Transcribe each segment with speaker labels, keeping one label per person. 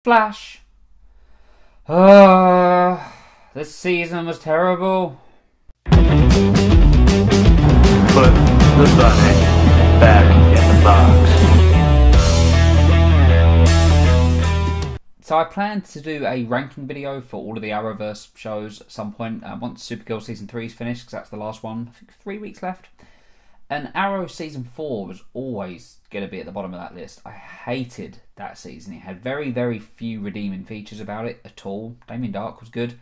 Speaker 1: Flash. This season was terrible.
Speaker 2: Put the bunny back in the box.
Speaker 1: So I planned to do a ranking video for all of the Arrowverse shows at some point once Supergirl Season 3 is finished, because that's the last one. I think 3 weeks left. And Arrow Season 4 was always going to be at the bottom of that list. I hated that season. It had very, very few redeeming features about it at all. Damien Dark was good.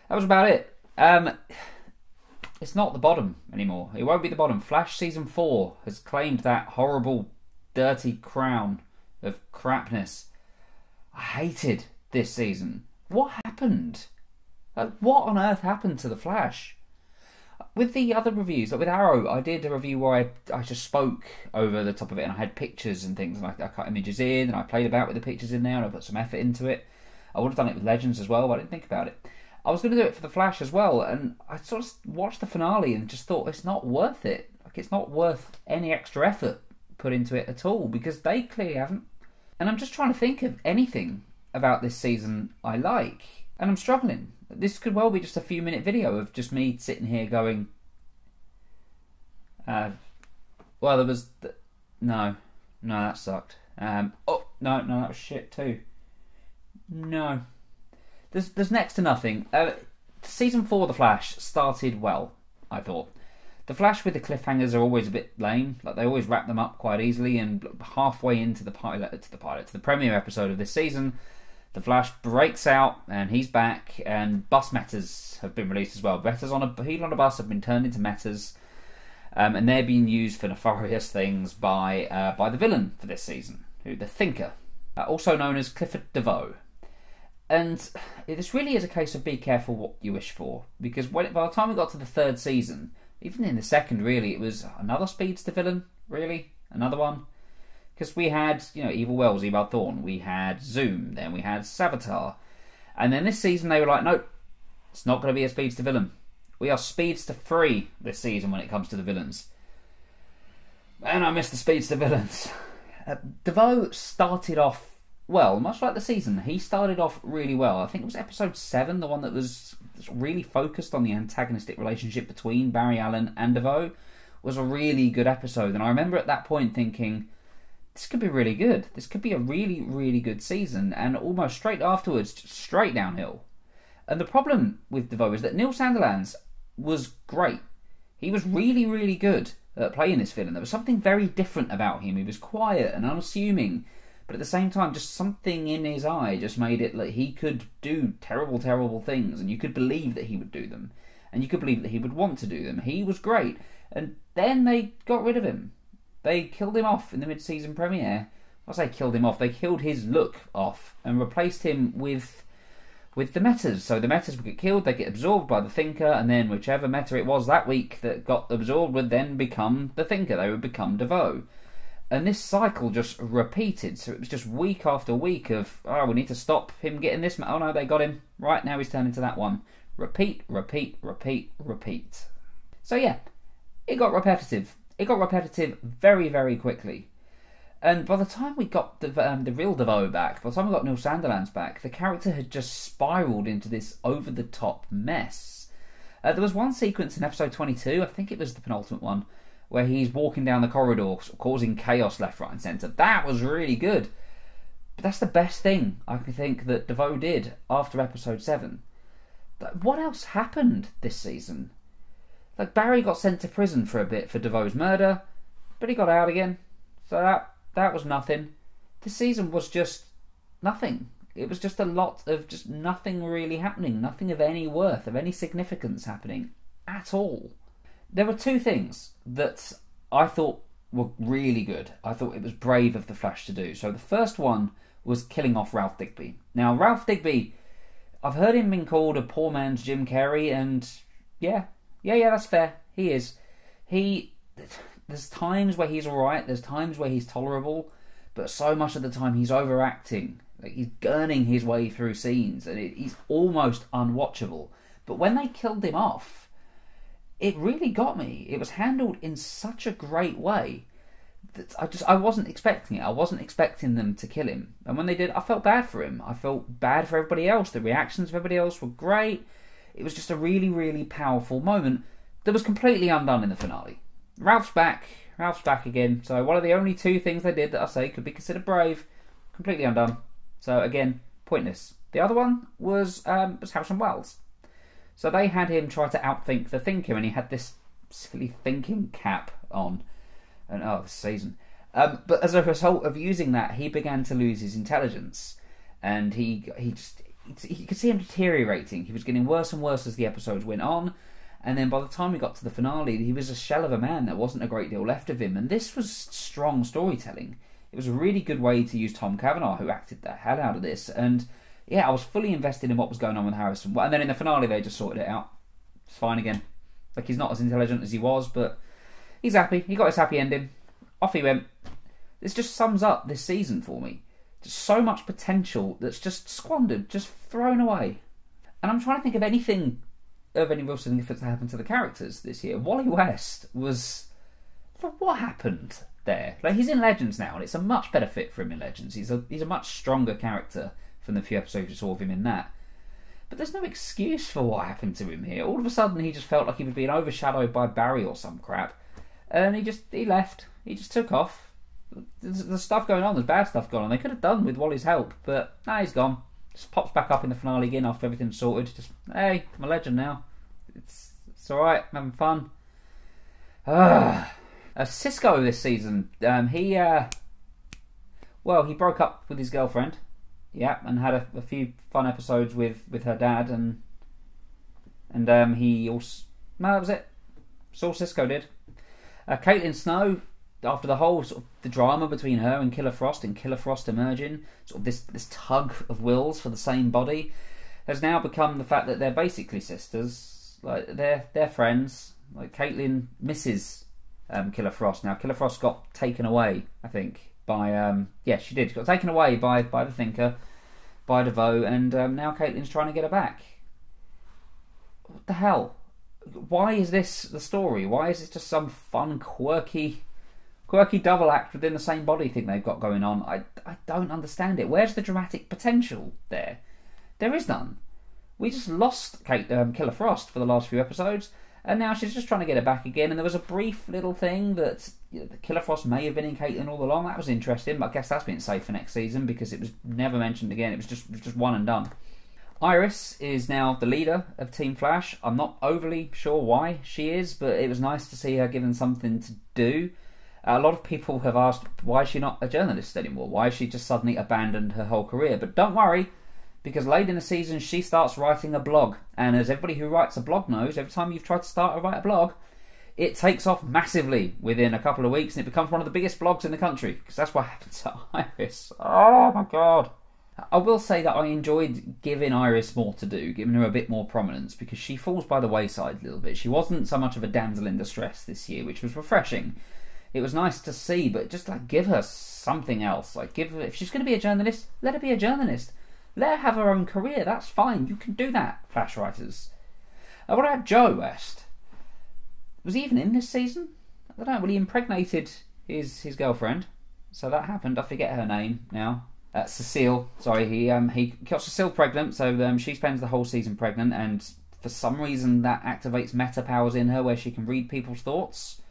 Speaker 1: That was about it. It's not the bottom anymore. It won't be the bottom. Flash Season 4 has claimed that horrible, dirty crown of crapness. I hated this season. What happened? What on earth happened to The Flash? With the other reviews, like with Arrow, I did a review where I just spoke over the top of it, and I had pictures and things, and I cut images in, and I played about with the pictures in there, and I put some effort into it. I would have done it with Legends as well, but I didn't think about it. I was going to do it for The Flash as well, and I sort of watched the finale and just thought it's not worth it. Like, it's not worth any extra effort put into it at all, because they clearly haven't. And I'm just trying to think of anything about this season I like, and I'm struggling. This could well be just a few minute video of just me sitting here going, well, there was... No, that sucked. Oh, no, that was shit too. No. There's next to nothing. Season 4 of The Flash started well, I thought. The Flash with the cliffhangers are always a bit lame. Like, they always wrap them up quite easily, and halfway into the premiere episode of this season, The Flash breaks out, and he's back, and bus metas have been released as well. Metas on a bus have been turned into metas, and they're being used for nefarious things by the villain for this season, the Thinker, also known as Clifford DeVoe. And this really is a case of be careful what you wish for, because by the time we got to the third season, even in the second, really, it was another speedster villain, really, another one. Because we had, Evil Wells, Eobard Thawne, we had Zoom, then we had Savitar. And then this season they were like, nope, it's not going to be a speedster villain. We are speedster free this season when it comes to the villains. And I miss the speedster villains. DeVoe started off well, much like the season. He started off really well. I think it was episode 7, the one that was really focused on the antagonistic relationship between Barry Allen and DeVoe, was a really good episode. And I remember at that point thinking, this could be really good. This could be a really, really good season. And almost straight afterwards, just straight downhill. And the problem with DeVoe is that Neil Sandilands was great. He was really, really good at playing this villain. There was something very different about him. He was quiet and unassuming, but at the same time, just something in his eye just made it like he could do terrible, terrible things, and you could believe that he would do them, and you could believe that he would want to do them. He was great. And then they got rid of him. They killed him off in the mid-season premiere. I say killed him off. They killed his look off and replaced him with the metas. So the metas would get killed, they get absorbed by the Thinker, and then whichever meta it was that week that got absorbed would then become the Thinker. They would become DeVoe. And this cycle just repeated. So it was just week after week of, oh, we need to stop him getting this. Oh no, they got him. Right, now he's turned into that one. Repeat, repeat, repeat, repeat. So yeah, it got repetitive. It got repetitive very, very quickly. And by the time we got the real DeVoe back, by the time we got Neil Sandilands back, the character had just spiralled into this over-the-top mess. There was one sequence in episode 22, I think it was the penultimate one, where he's walking down the corridor, causing chaos left, right and centre. That was really good. But that's the best thing I can think that DeVoe did after episode 7. What else happened this season? Like, Barry got sent to prison for a bit for DeVoe's murder, but he got out again. So that was nothing. This season was just nothing. It was just a lot of just nothing really happening. Nothing of any worth, of any significance happening at all. There were 2 things that I thought were really good. I thought it was brave of The Flash to do. So the first one was killing off Ralph Digby. Now, Ralph Digby, I've heard him being called a poor man's Jim Carrey, and yeah, that's fair. He is. There's times where he's alright, there's times where he's tolerable, but so much of the time he's overacting. Like, he's gurning his way through scenes, and he's almost unwatchable. But when they killed him off, it really got me. It was handled in such a great way I wasn't expecting it. I wasn't expecting them to kill him. And when they did, I felt bad for him. I felt bad for everybody else. The reactions of everybody else were great. It was just a really, really powerful moment that was completely undone in the finale. Ralph's back. Ralph's back again. So one of the only two things they did that I say could be considered brave, completely undone. So again, pointless. The other one was House and Wells. So they had him try to outthink the Thinker, and he had this silly thinking cap on. And this season. But as a result of using that, he began to lose his intelligence, and he could see him deteriorating. He was getting worse and worse as the episodes went on, and then by the time we got to the finale, he was a shell of a man. There wasn't a great deal left of him, and this was strong storytelling. It was a really good way to use Tom Cavanaugh, who acted the hell out of this, and yeah, I was fully invested in what was going on with Harrison. And then in the finale, they just sorted it out. It's fine again. Like, he's not as intelligent as he was, but he's happy. He got his happy ending. Off he went. This just sums up this season for me. Just so much potential that's just squandered, just thrown away. And I'm trying to think of anything of any real significance that happened to the characters this year. Wally West was... What happened there? Like, he's in Legends now, and it's a much better fit for him in Legends. He's a much stronger character from the few episodes you saw of him in that. But there's no excuse for what happened to him here. All of a sudden, he just felt like he was being overshadowed by Barry or some crap. And he left. He just took off. There's stuff going on. There's bad stuff going on. They could have done with Wally's help, but he's gone. Just pops back up in the finale again after everything's sorted. Just, hey, I'm a legend now. It's alright. I'm having fun. Cisco this season. He broke up with his girlfriend. Yeah, and had a few fun episodes with her dad, and he also... No, that was it. That's all Cisco did. Caitlin Snow, after the whole sort of the drama between her and Killer Frost, and Killer Frost emerging, sort of this tug of wills for the same body, has now become the fact that they're basically sisters. Like, they're friends. Like, Caitlin misses Killer Frost. Now, Killer Frost got taken away, I think, by she did. Got taken away by the Thinker, by DeVoe, and now Caitlin's trying to get her back. What the hell? Why is this the story? Why is it just some fun, quirky double act within the same body thing they've got going on? I don't understand it. Where's the dramatic potential there? There is none. We just lost Killer Frost for the last few episodes, and now she's just trying to get it back again. And there was a brief little thing that Killer Frost may have been in Caitlin all along. That was interesting, but I guess that's been saved for next season because it was never mentioned again. It was just one and done. Iris is now the leader of Team Flash. I'm not overly sure why she is, but it was nice to see her given something to do. A lot of people have asked, why is she not a journalist anymore? Why has she just suddenly abandoned her whole career? But don't worry, because late in the season she starts writing a blog. And as everybody who writes a blog knows, every time you've tried to start or write a blog, it takes off massively within a couple of weeks, and it becomes one of the biggest blogs in the country. Because that's what happened to Iris. Oh my god. I will say that I enjoyed giving Iris more to do, giving her a bit more prominence, because she falls by the wayside a little bit. She wasn't so much of a damsel in distress this year, which was refreshing. It was nice to see, but just like give her something else. Like, give her, if she's going to be a journalist, let her be a journalist. Let her have her own career. That's fine. You can do that, Flash writers. What about Joe West? Was he even in this season? I don't know. Well, he impregnated his girlfriend, so that happened. I forget her name now. Cecile. Sorry, he got Cecile pregnant, so she spends the whole season pregnant, and for some reason that activates meta powers in her where she can read people's thoughts.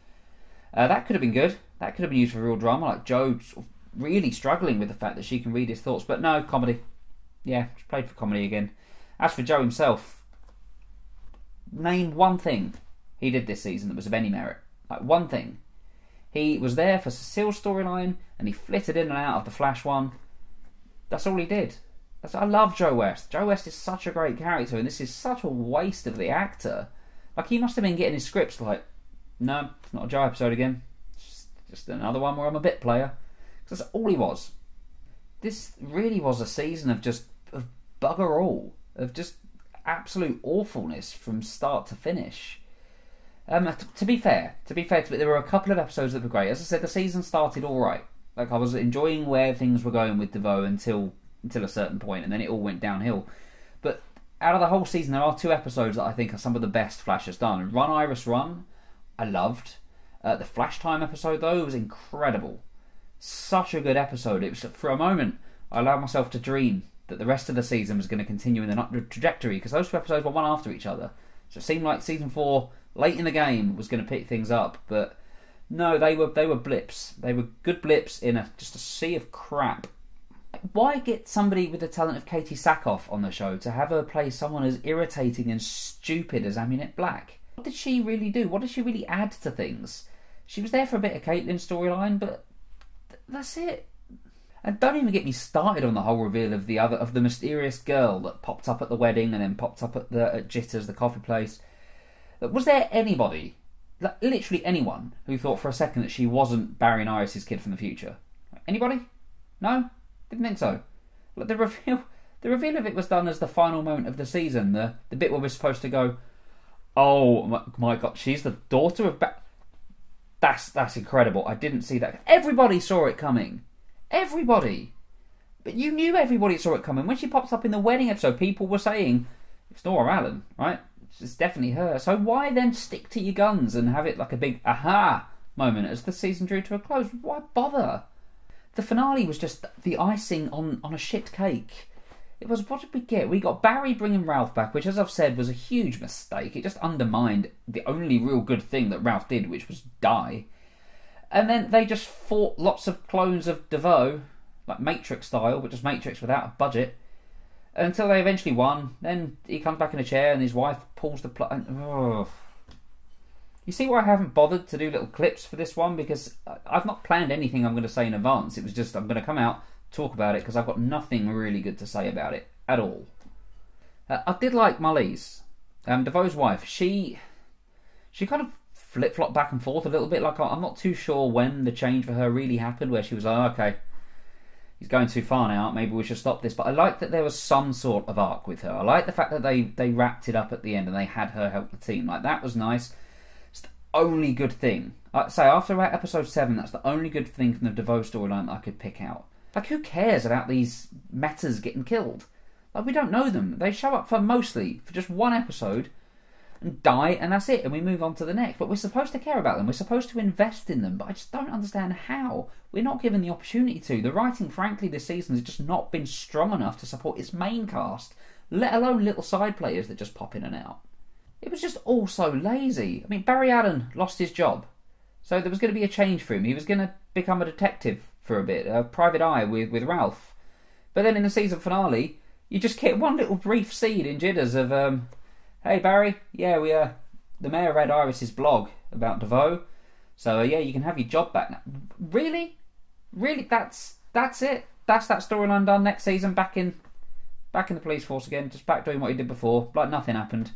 Speaker 1: That could have been good. That could have been used for real drama, like Joe sort of really struggling with the fact that she can read his thoughts. But no, comedy. Yeah, she played for comedy again. As for Joe himself, name one thing he did this season that was of any merit. Like, one thing. He was there for Cecile's storyline, and he flitted in and out of the Flash one. That's all he did. I love Joe West. Joe West is such a great character, and this is such a waste of the actor. Like, he must have been getting his scripts like, no, it's not a Joe episode again. It's just another one where I'm a bit player. Because that's all he was. This really was a season of just of bugger all. Of just absolute awfulness from start to finish. To be fair, there were a couple of episodes that were great. As I said, the season started alright. Like, I was enjoying where things were going with DeVoe until a certain point, and then it all went downhill. But out of the whole season, there are two episodes that I think are some of the best Flash has done. Run, Iris, Run, I loved. The Flash Time episode, though, was incredible. Such a good episode. It was, for a moment, I allowed myself to dream that the rest of the season was going to continue in an upward trajectory, because those two episodes were one after each other. So it seemed like season 4, late in the game, was going to pick things up, but no, they were blips. They were good blips in just a sea of crap. Why get somebody with the talent of Katie Sackhoff on the show to have her play someone as irritating and stupid as Aminette Black? What did she really do? What did she really add to things? She was there for a bit of Caitlyn's storyline, but that's it. And don't even get me started on the whole reveal of the mysterious girl that popped up at the wedding and then popped up at Jitters, the coffee place. Was there anybody, like literally anyone, who thought for a second that she wasn't Barry and Iris' kid from the future? Anybody? No? Didn't think so. Like the reveal of it was done as the final moment of the season. The bit where we're supposed to go, oh my god, she's the daughter of That's incredible. I didn't see that. Everybody saw it coming. Everybody. But you knew everybody saw it coming. When she pops up in the wedding episode, people were saying, it's Nora Allen, right? It's definitely her. So why then stick to your guns and have it like a big aha moment as the season drew to a close? Why bother? The finale was just the icing on a shit cake. It was, what did we get? We got Barry bringing Ralph back, which, as I've said, was a huge mistake. It just undermined the only real good thing that Ralph did, which was die. And then they just fought lots of clones of DeVoe, like Matrix style, but just Matrix without a budget, until they eventually won. Then he comes back in a chair and his wife pulls the plug. Oh. You see why I haven't bothered to do little clips for this one? Because I've not planned anything I'm going to say in advance. It was just, I'm going to come out, talk about it, because I've got nothing really good to say about it at all. I did like Molly's, DeVoe's wife. She kind of flip-flopped back and forth a little bit. Like, I'm not too sure when the change for her really happened, where she was like, oh, okay, he's going too far now, maybe we should stop this. But I like that there was some sort of arc with her. I like the fact that they wrapped it up at the end and they had her help the team. Like, that was nice. It's the only good thing. I'd say after about episode 7, that's the only good thing from the DeVoe storyline that I could pick out. Like, who cares about these metas getting killed? Like, we don't know them. They show up for just one episode and die, and that's it, and we move on to the next. But we're supposed to care about them. We're supposed to invest in them, but I just don't understand how. We're not given the opportunity to. The writing, frankly, this season has just not been strong enough to support its main cast, let alone little side players that just pop in and out. It was just all so lazy. I mean, Barry Allen lost his job, so there was going to be a change for him. He was going to become a detective for a bit, a private eye with Ralph. But then in the season finale, you just get one little brief scene in Jitters of, hey Barry, yeah, the mayor read Iris's blog about DeVoe, so yeah, you can have your job back now. Really? That's it? That's that storyline done? Next season, back in the police force again, just back doing what he did before, like nothing happened.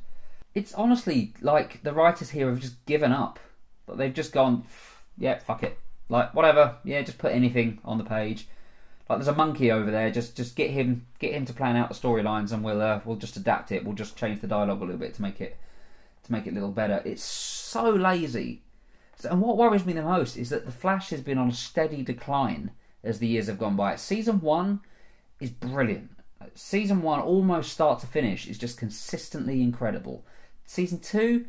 Speaker 1: It's honestly like the writers here have just given up. But they've just gone, yeah, fuck it. Like, whatever, yeah, just put anything on the page. Like, there's a monkey over there, just get him to plan out the storylines, and we'll just adapt it. We'll just change the dialogue a little bit to make it a little better. It's so lazy. And what worries me the most is that The Flash has been on a steady decline as the years have gone by. Season 1 is brilliant. Season 1, almost start to finish, is just consistently incredible. Season 2,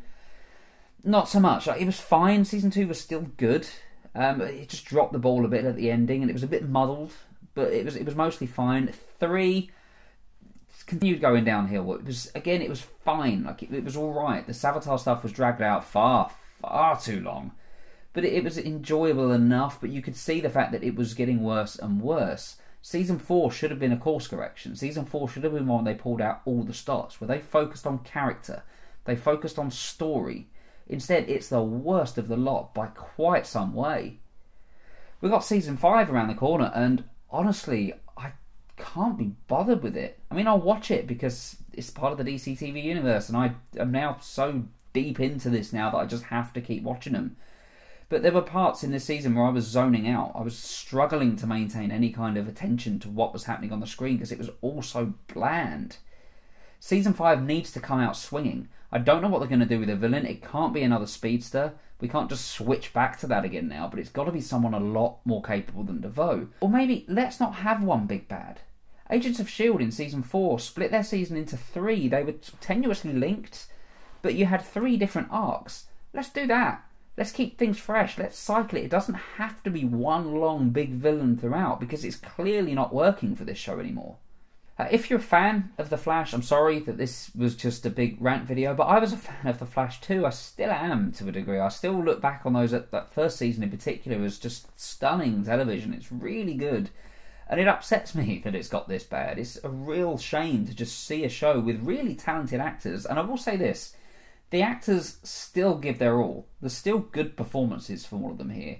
Speaker 1: not so much. Like, it was fine. Season 2 was still good. It just dropped the ball a bit at the ending, and it was a bit muddled, but it was mostly fine. 3 continued going downhill. It was fine. Like, it was all right. The Savitar stuff was dragged out far too long, but it was enjoyable enough. But you could see the fact that it was getting worse and worse. Season 4 should have been a course correction. Season 4 should have been one where they pulled out all the stops, where they focused on character, they focused on story. Instead, it's the worst of the lot by quite some way. We've got Season 5 around the corner, and honestly, I can't be bothered with it. I mean, I'll watch it because it's part of the DC TV universe, and I am now so deep into this now that I just have to keep watching them. But there were parts in this season where I was zoning out. I was struggling to maintain any kind of attention to what was happening on the screen because it was all so bland. Season 5 needs to come out swinging. I don't know what they're going to do with the villain. It can't be another speedster. We can't just switch back to that again now, but it's got to be someone a lot more capable than DeVoe. Or maybe let's not have one big bad. Agents of S.H.I.E.L.D. in Season 4 split their season into 3. They were tenuously linked, but you had 3 different arcs. Let's do that. Let's keep things fresh. Let's cycle it. It doesn't have to be one long big villain throughout, because it's clearly not working for this show anymore. If you're a fan of The Flash, I'm sorry that this was just a big rant video, but I was a fan of The Flash too. I still am, to a degree. I still look back on that first season in particular as just stunning television. It's really good. And it upsets me that it's got this bad. It's a real shame to just see a show with really talented actors. And I will say this, the actors still give their all. There's still good performances from all of them here.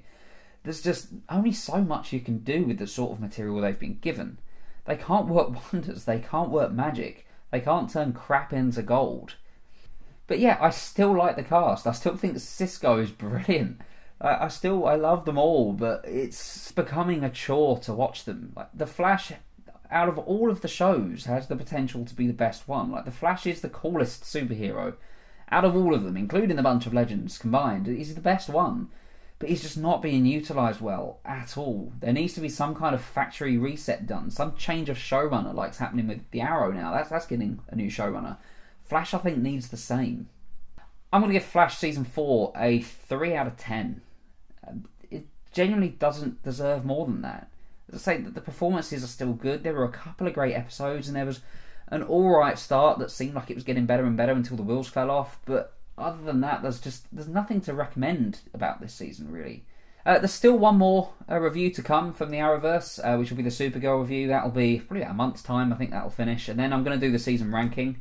Speaker 1: There's just only so much you can do with the sort of material they've been given. They can't work wonders, they can't work magic, they can't turn crap into gold. But yeah, I still like the cast. I still think Cisco is brilliant. I love them all, but it's becoming a chore to watch them. Like, The Flash, out of all of the shows, has the potential to be the best one. Like, The Flash is the coolest superhero. Out of all of them, including the bunch of legends combined, he's the best one. But he's just not being utilised well at all. There needs to be some kind of factory reset done, some change of showrunner, like's happening with the Arrow now. That's getting a new showrunner. Flash, I think, needs the same. I'm going to give Flash Season 4 a 3 out of 10. It genuinely doesn't deserve more than that. As I say, the performances are still good. There were a couple of great episodes, and there was an alright start that seemed like it was getting better and better until the wheels fell off, but other than that, there's nothing to recommend about this season, really. There's still one more review to come from the Arrowverse, which will be the Supergirl review. That'll be probably about a month's time, I think that'll finish. And then I'm going to do the season ranking.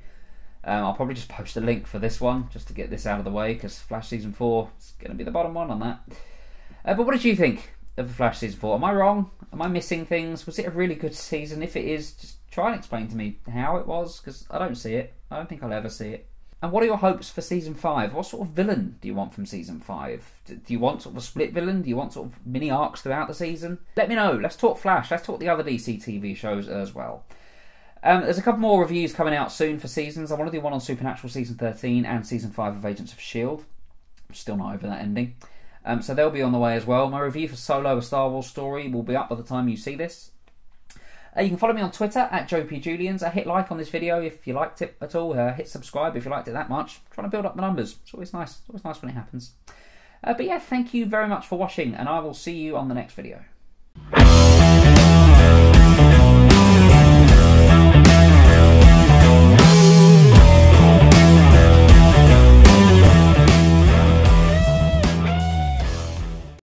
Speaker 1: I'll probably just post a link for this one, just to get this out of the way, because Flash Season 4 is going to be the bottom one on that. But what did you think of the Flash Season 4? Am I wrong? Am I missing things? Was it a really good season? If it is, just try and explain to me how it was, because I don't see it. I don't think I'll ever see it. And what are your hopes for Season 5? What sort of villain do you want from Season 5? Do you want sort of a split villain? Do you want sort of mini arcs throughout the season? Let me know. Let's talk Flash. Let's talk the other DC TV shows as well. There's a couple more reviews coming out soon for seasons. I want to do one on Supernatural Season 13 and Season 5 of Agents of S.H.I.E.L.D. I'm still not over that ending. So they'll be on the way as well. My review for Solo, A Star Wars Story, will be up by the time you see this. You can follow me on Twitter at JoePJulians. Hit like on this video if you liked it at all. Hit subscribe if you liked it that much. I'm trying to build up the numbers. It's always nice. It's always nice when it happens. But yeah, thank you very much for watching, and I will see you on the next video.